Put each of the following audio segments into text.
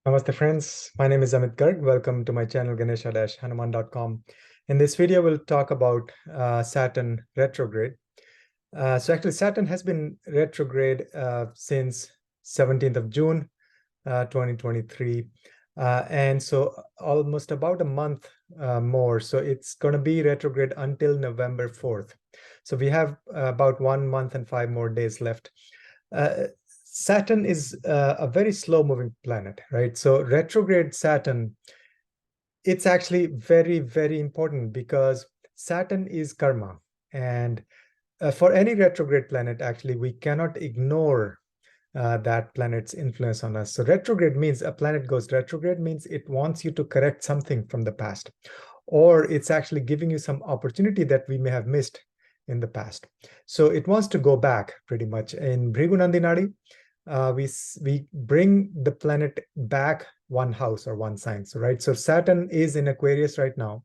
Namaste friends, my name is Amit Garg. Welcome to my channel Ganesha-Hanuman.com. In this video, we'll talk about Saturn retrograde. So actually, Saturn has been retrograde since 17th of June, 2023. And so almost about a month more. So it's going to be retrograde until November 4th. So we have about 1 month and 5 more days left. Saturn is a very slow moving planet, right? So retrograde Saturn, it's actually very, very important because Saturn is karma. And for any retrograde planet, actually, we cannot ignore that planet's influence on us. So retrograde means a planet goes retrograde means it wants you to correct something from the past, or it's actually giving you some opportunity that we may have missed in the past. So it wants to go back pretty much. In Bhrigu Nandinadi, we bring the planet back one house or one sign. So right, so Saturn is in Aquarius right now,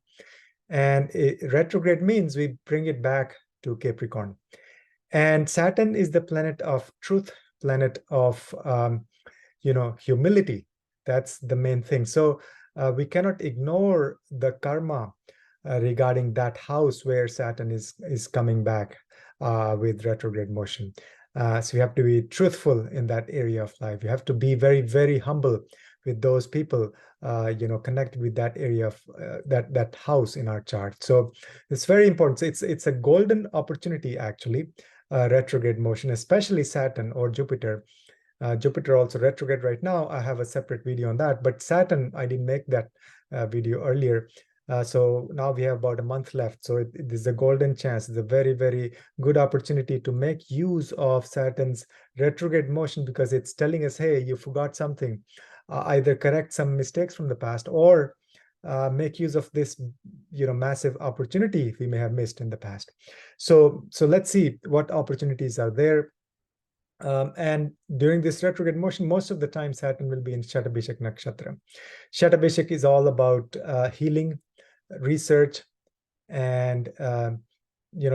and retrograde means we bring it back to Capricorn. And Saturn is the planet of truth, planet of humility. That's the main thing. So we cannot ignore the karma regarding that house where Saturn is coming back with retrograde motion. So you have to be truthful in that area of life. You have to be very, very humble with those people, connected with that area of that house in our chart. So it's very important. So it's a golden opportunity, actually, retrograde motion, especially Saturn or Jupiter. Jupiter also retrograde right now. I have a separate video on that, but Saturn, I didn't make that video earlier. So now we have about a month left. So it is a golden chance. It's a very, very good opportunity to make use of Saturn's retrograde motion, because it's telling us, hey, you forgot something. Either correct some mistakes from the past, or make use of this massive opportunity we may have missed in the past. So let's see what opportunities are there. And during this retrograde motion, most of the time Saturn will be in Shatabhishak Nakshatra. Shatabhishak is all about healing, research, and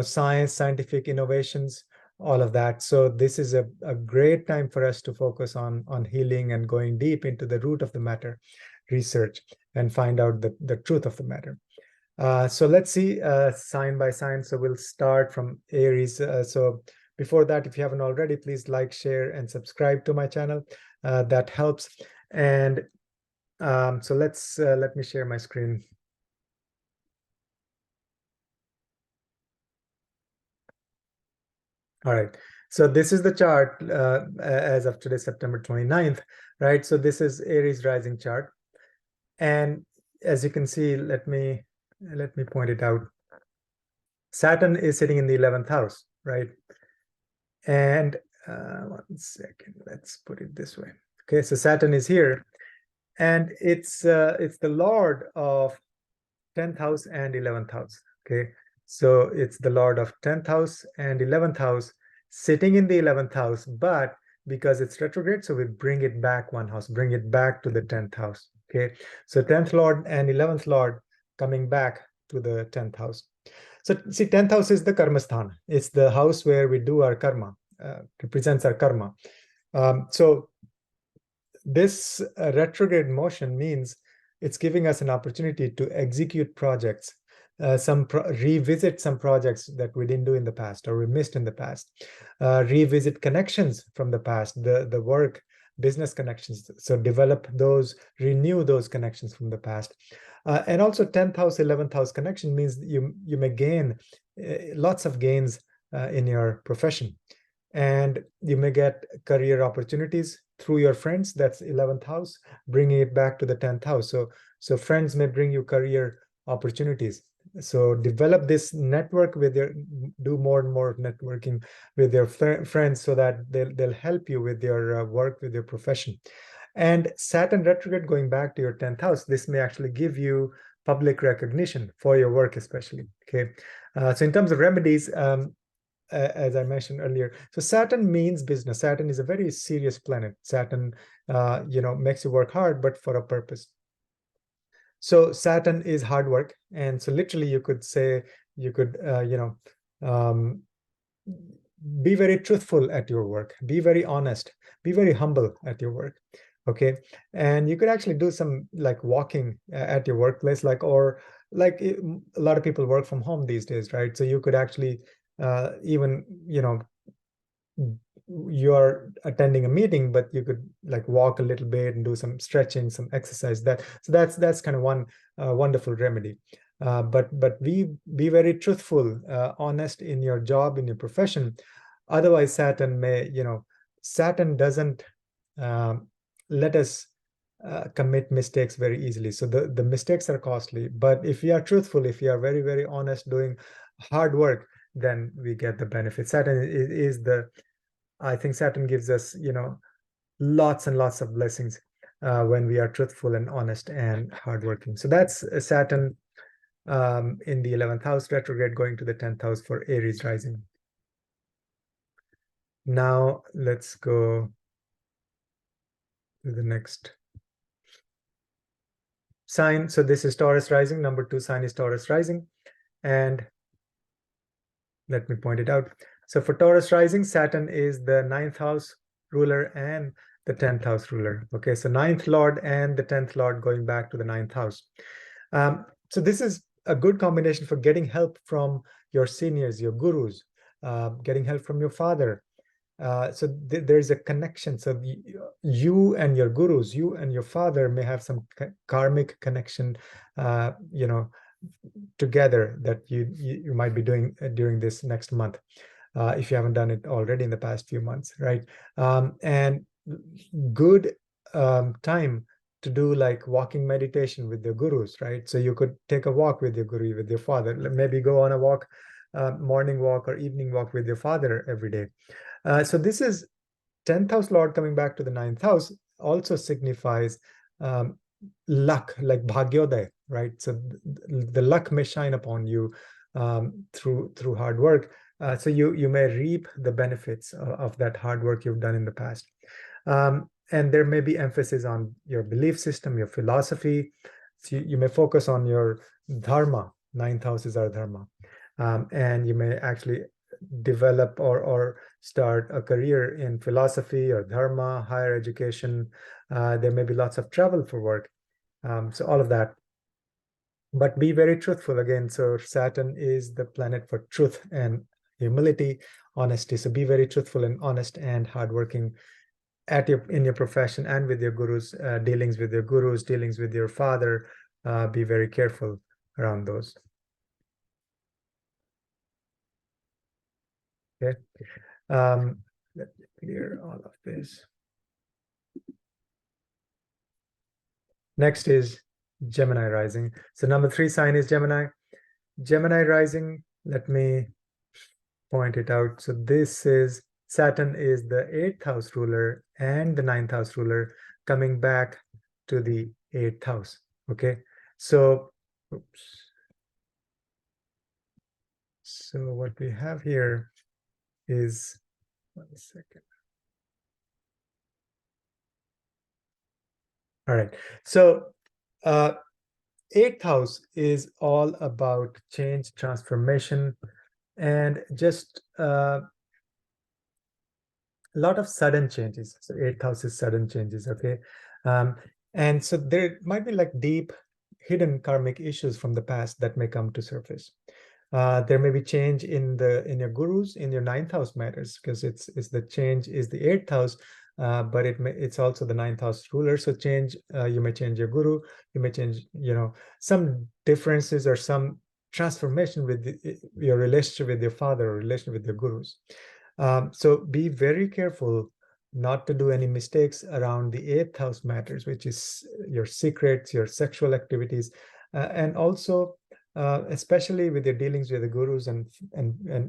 science, scientific innovations, all of that. So this is a great time for us to focus on healing and going deep into the root of the matter, research, and find out the truth of the matter. So let's see sign by sign. So we'll start from Aries. So before that, if you haven't already, please like, share, and subscribe to my channel. That helps. And so let me share my screen. All right. So this is the chart as of today, September 29th, right? So this is Aries rising chart. And as you can see, let me point it out. Saturn is sitting in the 11th house, right? And 1 second, let's put it this way. Okay, so Saturn is here, and it's the lord of 10th house and 11th house. Okay, so it's the lord of 10th house and 11th house sitting in the 11th house, but because it's retrograde, so we bring it back one house, bring it back to the 10th house. Okay, so 10th lord and 11th lord coming back to the 10th house. So see, 10th house is the karma sthana. It's the house where we do our karma, represents our karma. So this retrograde motion means it's giving us an opportunity to execute projects, revisit some projects that we didn't do in the past or we missed in the past, revisit connections from the past, the work, business connections. So develop those, renew those connections from the past. And also 10th house, 11th house connection means you may gain lots of gains in your profession. And you may get career opportunities through your friends. That's 11th house, bringing it back to the 10th house. So friends may bring you career opportunities. So develop this network do more and more networking with your friends, so that they'll help you with your work, with your profession. And Saturn retrograde going back to your 10th house, this may actually give you public recognition for your work, especially. Okay, so in terms of remedies, as I mentioned earlier, so Saturn means business. Saturn is a very serious planet. Saturn, makes you work hard, but for a purpose. So Saturn is hard work, and so literally you could say, you could, be very truthful at your work, be very honest, be very humble at your work. Okay, and you could actually do some like walking at your workplace, like, or like a lot of people work from home these days, right? So you could actually even, you're attending a meeting, but you could like walk a little bit and do some stretching, some exercise. That's kind of one wonderful remedy. But be very truthful, honest in your job, in your profession. Otherwise, Saturn doesn't um, let us commit mistakes very easily. So the mistakes are costly. But if we are truthful, if we are very, very honest, doing hard work, then we get the benefit. I think Saturn gives us, lots and lots of blessings when we are truthful and honest and hardworking. So that's Saturn in the 11th house retrograde going to the 10th house for Aries rising. Now let's go to the next sign. So this is Taurus rising. Number 2 sign is Taurus rising. And let me point it out. So for Taurus rising, Saturn is the 9th house ruler and the 10th house ruler. Okay, so 9th lord and the 10th lord going back to the 9th house. So this is a good combination for getting help from your seniors, your gurus, getting help from your father. So there's a connection. So you and your gurus, you and your father may have some karmic connection, together that you might be doing during this next month, if you haven't done it already in the past few months, right? And good time to do like walking meditation with the gurus, right? So you could take a walk with your guru, with your father, maybe go on a walk, morning walk or evening walk with your father every day. So this is 10th house lord coming back to the 9th house also signifies um, luck, like bhagyodaya, right? So the luck may shine upon you through hard work. So you may reap the benefits of that hard work you've done in the past. And there may be emphasis on your belief system, your philosophy. So you may focus on your dharma. 9th house is our dharma. And you may actually develop or start a career in philosophy or dharma, higher education. There may be lots of travel for work. So all of that. But be very truthful again. So Saturn is the planet for truth and humility, honesty. So be very truthful and honest and hardworking in your profession and with your gurus, dealings with your gurus, dealings with your father. Be very careful around those. Okay. Let me clear all of this. Next is Gemini rising. So number 3 sign is Gemini. Gemini rising, let me point it out. So this is Saturn is the 8th house ruler and the 9th house ruler coming back to the 8th house. Okay. So, oops. So what we have here is, 1 second. All right. So 8th house is all about change, transformation, and just a lot of sudden changes. So 8th house is sudden changes. Okay. And so there might be like deep hidden karmic issues from the past that may come to surface. There may be change in your gurus, in your 9th house matters, because it's the change is the 8th house, but it's also the 9th house ruler. So change, you may change your guru, you may change, some differences or some transformation with your relationship with your father or relation with your gurus. So be very careful not to do any mistakes around the 8th house matters, which is your secrets, your sexual activities, and also especially with your dealings with the gurus and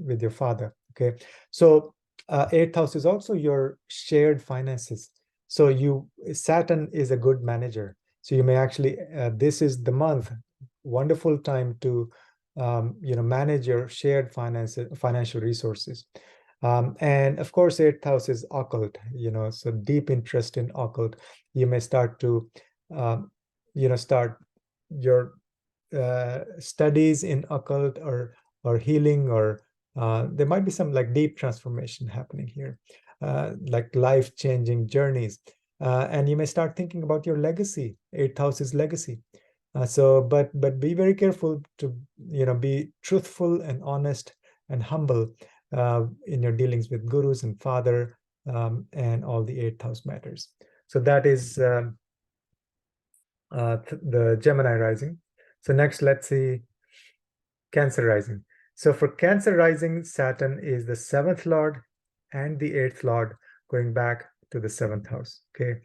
with your father. Okay, so 8th house is also your shared finances. So Saturn is a good manager. So you may actually this is the month, wonderful time to manage your shared financial resources. And of course, 8th house is occult, so deep interest in occult. You may start to, start your studies in occult or healing, or there might be some like deep transformation happening here, like life-changing journeys. And you may start thinking about your legacy. Eighth house is legacy. But be very careful to be truthful and honest and humble in your dealings with gurus and father, and all the eighth house matters. So that is the Gemini rising. So next, let's see Cancer rising. So for Cancer rising, Saturn is the seventh lord and the eighth lord, going back to the seventh house. Okay,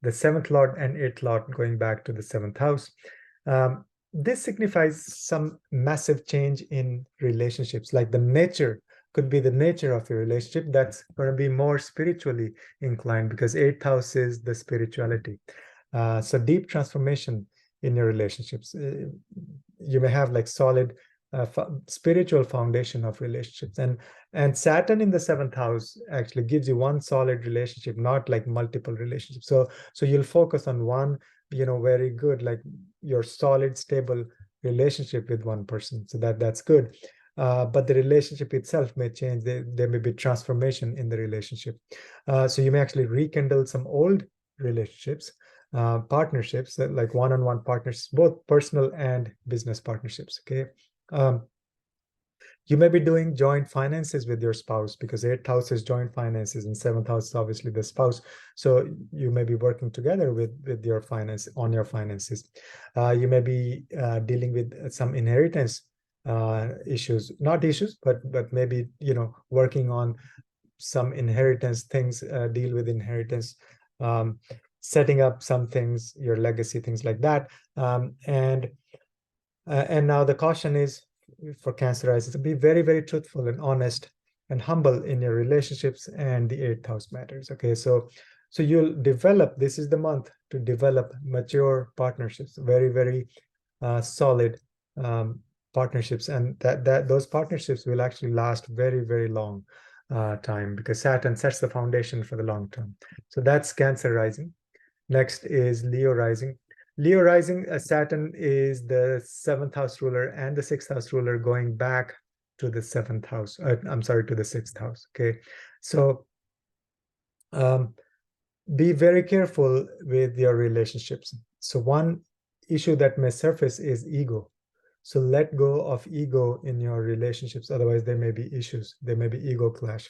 the seventh lord and eighth lord going back to the seventh house. This signifies some massive change in relationships, like the nature could be the nature of your relationship that's going to be more spiritually inclined, because eighth house is the spirituality. So deep transformation in your relationships. You may have like solid spiritual foundation of relationships, and Saturn in the seventh house actually gives you one solid relationship, not like multiple relationships. So you'll focus on one, very good, like your solid, stable relationship with one person. So that's good. But the relationship itself may change. There may be transformation in the relationship. So you may actually rekindle some old relationships, partnerships, like one-on-one partners, both personal and business partnerships. Okay. Um, you may be doing joint finances with your spouse, because eighth house is joint finances and seventh house is obviously the spouse. So you may be working together with your finance on your finances. You may be dealing with some inheritance issues, not issues, but maybe working on some inheritance things, deal with inheritance, um, setting up some things, your legacy, things like that. And now the caution is for Cancer rising to be very, very truthful and honest and humble in your relationships, and the eighth house matters. Okay, so you'll develop. This is the month to develop mature partnerships, very, very solid partnerships, and that those partnerships will actually last very, very long time, because Saturn sets the foundation for the long term. So that's Cancer rising. Next is Leo rising. Leo rising, Saturn is the seventh house ruler and the sixth house ruler, going back to the seventh house. I'm sorry, to the sixth house. Okay, so um, be very careful with your relationships. So one issue that may surface is ego. So let go of ego in your relationships. Otherwise, there may be issues. There may be ego clash.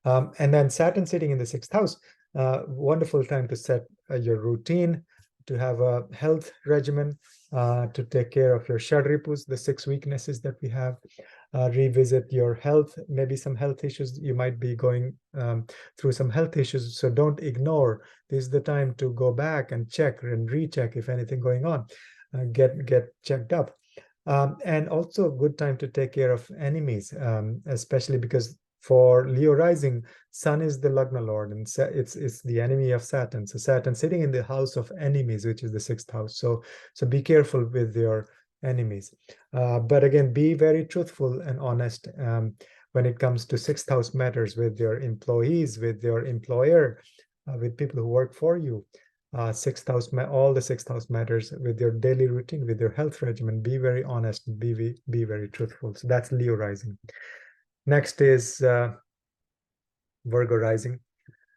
And then Saturn sitting in the sixth house, wonderful time to set your routine, to have a health regimen, to take care of your Shadripus, the six weaknesses that we have, revisit your health, maybe some health issues. You might be going through some health issues. So don't ignore. This is the time to go back and check and recheck if anything going on. Get checked up. And also a good time to take care of enemies, especially because for Leo rising, Sun is the Lagna Lord, and it's the enemy of Saturn. So Saturn sitting in the house of enemies, which is the sixth house. So be careful with your enemies. But again, be very truthful and honest when it comes to sixth house matters, with your employees, with your employer, with people who work for you. Sixth house, all the sixth house matters, with your daily routine, with your health regimen. Be very honest, be very truthful. So that's Leo rising. Next is Virgo rising.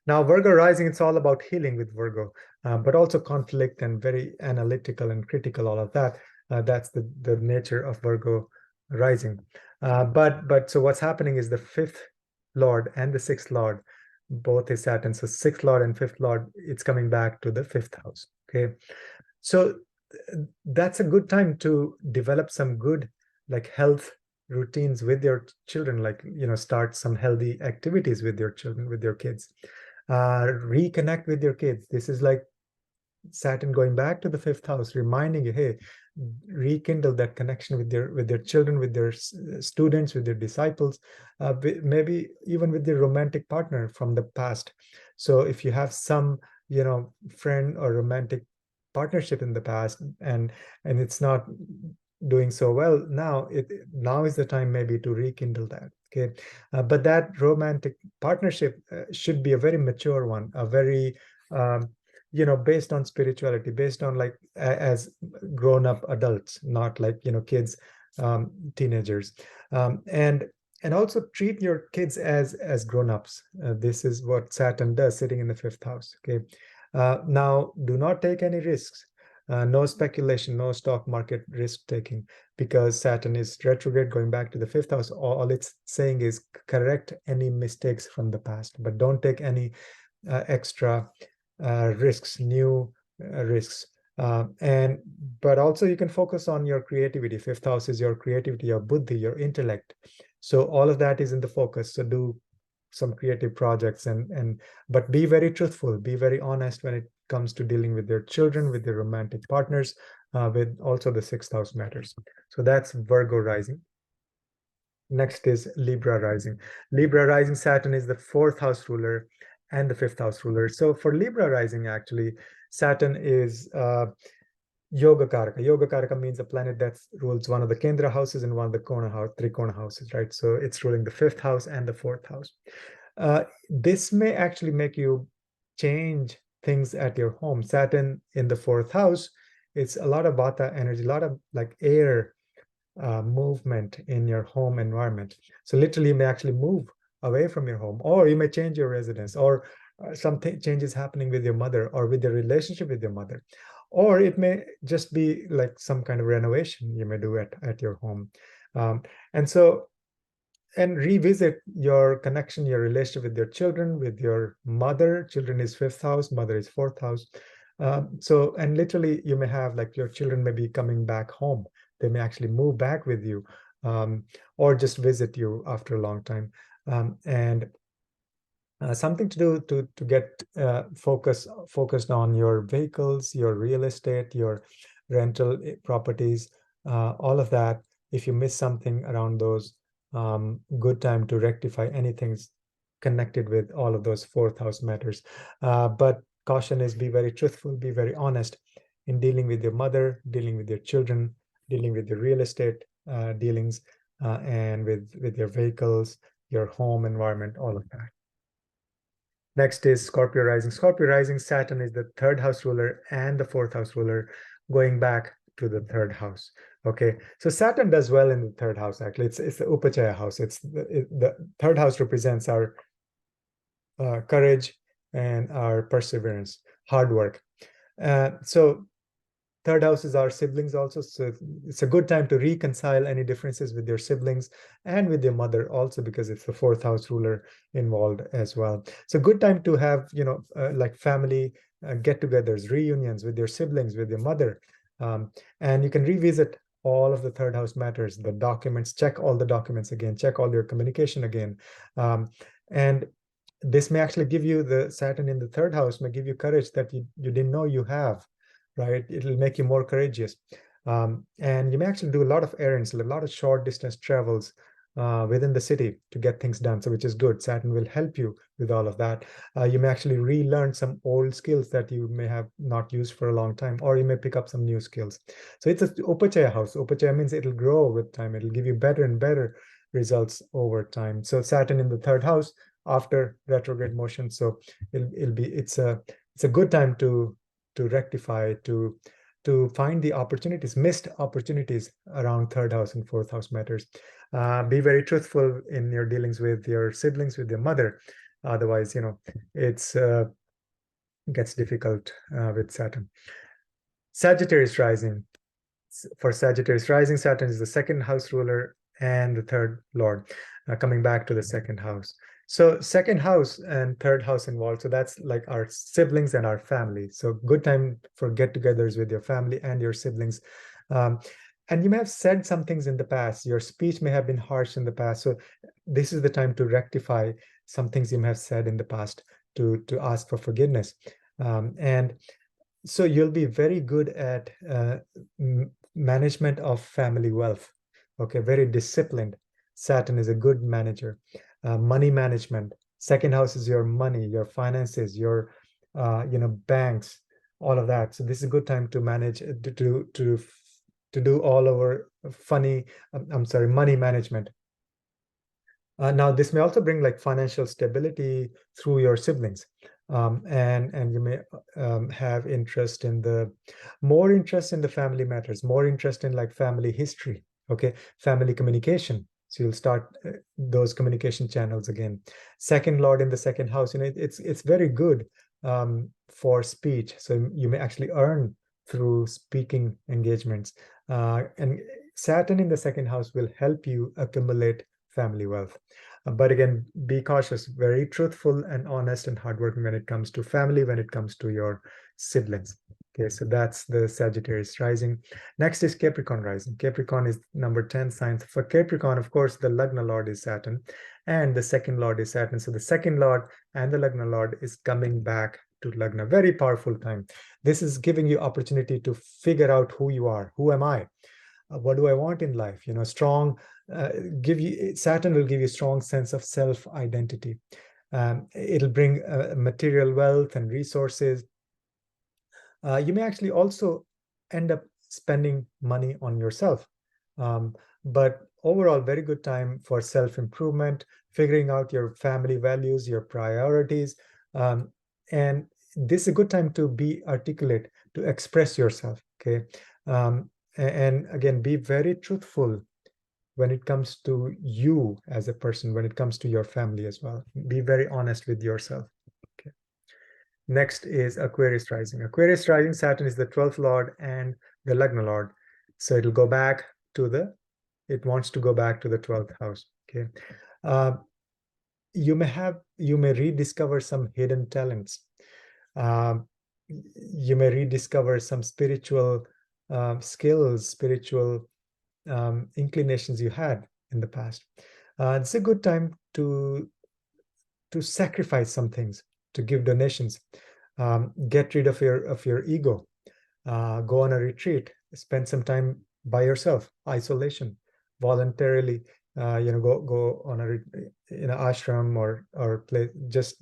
Now, Virgo rising, it's all about healing with Virgo, but also conflict and very analytical and critical, all of that. That's the nature of Virgo rising. But so what's happening is the fifth lord and the sixth lord, both is Saturn. So sixth lord and fifth lord, it's coming back to the fifth house. Okay. So that's a good time to develop some good, like, health routines with your children, like start some healthy activities with your children, with your kids. Reconnect with your kids. This is like Saturn going back to the fifth house, reminding you, hey, rekindle that connection with your children, with their students, with their disciples, maybe even with their romantic partner from the past. So if you have some friend or romantic partnership in the past, and it's not doing so well now, now is the time maybe to rekindle that. Okay. But that romantic partnership should be a very mature one, a very based on spirituality, based on like as grown-up adults, not like kids, teenagers, and also treat your kids as grown-ups. This is what Saturn does, sitting in the fifth house. Okay. Now, do not take any risks. No speculation, no stock market risk taking, because Saturn is retrograde going back to the fifth house. All it's saying is correct any mistakes from the past, but don't take any extra risks, new risks. And but also you can focus on your creativity. Fifth house is your creativity, your buddhi, your intellect. So all of that is in the focus. So do some creative projects, and but be very truthful, be very honest when it comes to dealing with your children, with your romantic partners, with also the sixth house matters. So that's Virgo rising. Next is Libra rising. Libra rising, Saturn is the fourth house ruler and the fifth house ruler. So for Libra rising, actually, Saturn is Yoga Karaka. Yoga Karaka means a planet that rules one of the Kendra houses and one of the Kona house, Trikona houses, right? So it's ruling the fifth house and the fourth house. This may actually make you change things at your home. Saturn in the fourth house, it's a lot of Vata energy, a lot of like air movement in your home environment. So literally, you may actually move away from your home, or you may change your residence, or something changes happening with your mother or with your relationship with your mother. Or it may just be like some kind of renovation you may do at your home. And so, and revisit your connection, your relationship with your children, with your mother. Children is fifth house, mother is fourth house. So, and literally, you may have like your children may be coming back home. They may actually move back with you, or just visit you after a long time. And something to do to get focused on your vehicles, your real estate, your rental properties, all of that. If you miss something around those, good time to rectify anything connected with all of those fourth house matters. But caution is be very truthful, be very honest in dealing with your mother, dealing with your children, dealing with your real estate dealings, and with your vehicles, your home environment, all of that. Next is Scorpio rising. Scorpio rising, Saturn is the third house ruler and the fourth house ruler, going back to the third house. Okay, so Saturn does well in the third house. Actually, it's the Upachaya house. It's the third house represents our courage and our perseverance, hard work. So third house is our siblings also. So it's a good time to reconcile any differences with your siblings and with your mother also, because it's the fourth house ruler involved as well. So good time to have, like family get-togethers, reunions with your siblings, with your mother. And you can revisit all of the third house matters, the documents, check all the documents again, check all your communication again. And this may actually give you, the Saturn in the third house may give you courage that you didn't know you have, right? It'll make you more courageous. And you may actually do a lot of errands, a lot of short distance travels within the city to get things done. So which is good. Saturn will help you with all of that. You may actually relearn some old skills that you may have not used for a long time, or you may pick up some new skills. So it's an Upachaya house. Upachaya means it'll grow with time. It'll give you better and better results over time. So Saturn in the third house after retrograde motion. So it's a good time to rectify, to find the opportunities, missed opportunities around third house and fourth house matters. Be very truthful in your dealings with your siblings, with your mother. Otherwise, it's gets difficult with Saturn. Sagittarius rising. For Sagittarius rising, Saturn is the second house ruler and the third lord. Coming back to the second house. So second house and third house involved. So that's like our siblings and our family. So good time for get-togethers with your family and your siblings. And you may have said some things in the past. Your speech may have been harsh in the past. So this is the time to rectify some things you may have said in the past, to ask for forgiveness. And so you'll be very good at management of family wealth. Okay, very disciplined. Saturn is a good manager. Money management. Second house is your money, your finances, your banks, all of that. So this is a good time to manage to do all our money management. Now, this may also bring like financial stability through your siblings. And you may have more interest in the family matters, more interest in like family history, okay, family communication. So you'll start those communication channels again. Second lord in the second house, it's very good for speech. So you may actually earn through speaking engagements. And Saturn in the second house will help you accumulate family wealth. But again, be cautious, very truthful and honest and hardworking when it comes to family, when it comes to your siblings. Okay, so that's the Sagittarius rising. Next is Capricorn rising. Capricorn is number 10 sign. For Capricorn, of course, the Lagna Lord is Saturn and the second Lord is Saturn. So the second Lord and the Lagna Lord is coming back to Lagna. Very powerful time. This is giving you opportunity to figure out who you are. Who am I? What do I want in life? Strong, Saturn will give you strong sense of self-identity. It'll bring material wealth and resources. You may actually also end up spending money on yourself. But overall, very good time for self-improvement, figuring out your family values, your priorities. And this is a good time to be articulate, to express yourself, okay? And again, be very truthful when it comes to you as a person, when it comes to your family as well. Be very honest with yourself. Okay. Next is Aquarius rising. Aquarius rising, Saturn is the 12th Lord and the Lagna Lord. So it'll go back to it wants to go back to the 12th house. Okay. You may rediscover some hidden talents. You may rediscover some spiritual skills, spiritual inclinations you had in the past. It's a good time to sacrifice some things, to give donations, get rid of your ego, go on a retreat, spend some time by yourself, isolation, voluntarily, go on a ashram or play, just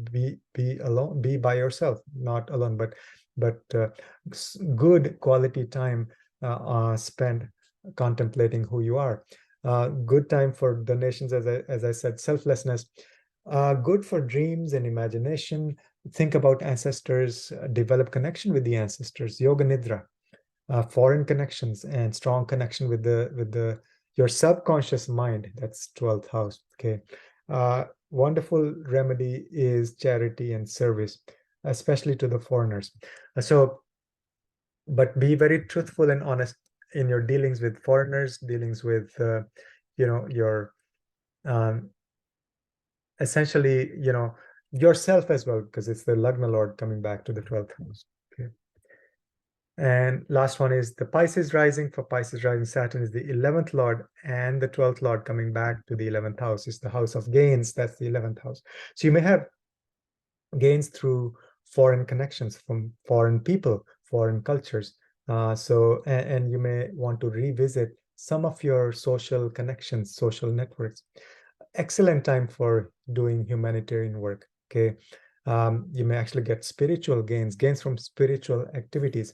be alone, be by yourself, not alone, but good quality time spent contemplating who you are. Good time for donations, as I said, selflessness. Good for dreams and imagination. Think about ancestors, develop connection with the ancestors, yoga nidra, foreign connections and strong connection with your subconscious mind. That's 12th house. Okay. Wonderful remedy is charity and service, especially to the foreigners. But be very truthful and honest in your dealings with foreigners, dealings with your essentially yourself as well, because it's the Lagna Lord coming back to the 12th house. Okay. And last one is the Pisces rising. For Pisces rising, Saturn is the 11th Lord and the 12th Lord coming back to the 11th house. It's the house of gains. That's the 11th house. So you may have gains through foreign connections from foreign people, foreign cultures. And you may want to revisit some of your social connections, social networks. Excellent time for doing humanitarian work. Okay. You may actually get spiritual gains from spiritual activities.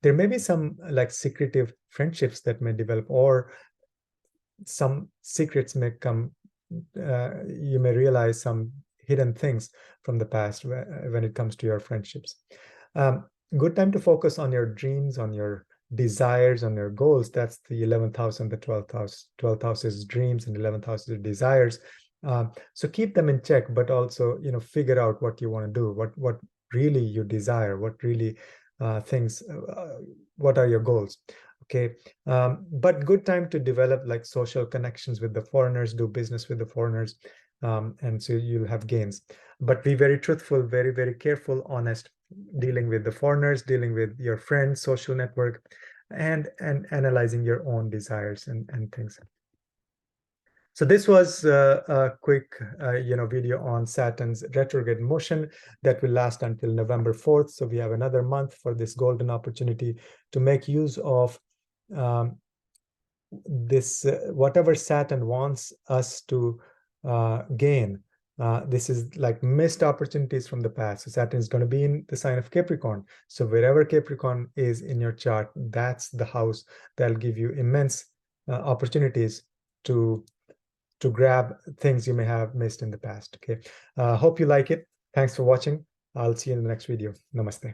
There may be some like secretive friendships that may develop, or some secrets may come. You may realize some hidden things from the past when it comes to your friendships. Good time to focus on your dreams, on your desires, on your goals. That's the 11th house and the 12th house. 12th house is dreams and 11th house is desires. So keep them in check, but also figure out what you want to do, what really you desire, what really what are your goals. Okay. But good time to develop like social connections with the foreigners, do business with the foreigners, and so you'll have gains. But be very truthful, very, very careful, honest, dealing with the foreigners, dealing with your friends, social network, and analyzing your own desires and things. So this was a quick video on Saturn's retrograde motion that will last until November 4th. So we have another month for this golden opportunity to make use of this whatever Saturn wants us to gain. This is like missed opportunities from the past. So Saturn is going to be in the sign of Capricorn. So wherever Capricorn is in your chart, that's the house that'll give you immense opportunities to grab things you may have missed in the past. Okay. Hope you like it. Thanks for watching. I'll see you in the next video. Namaste.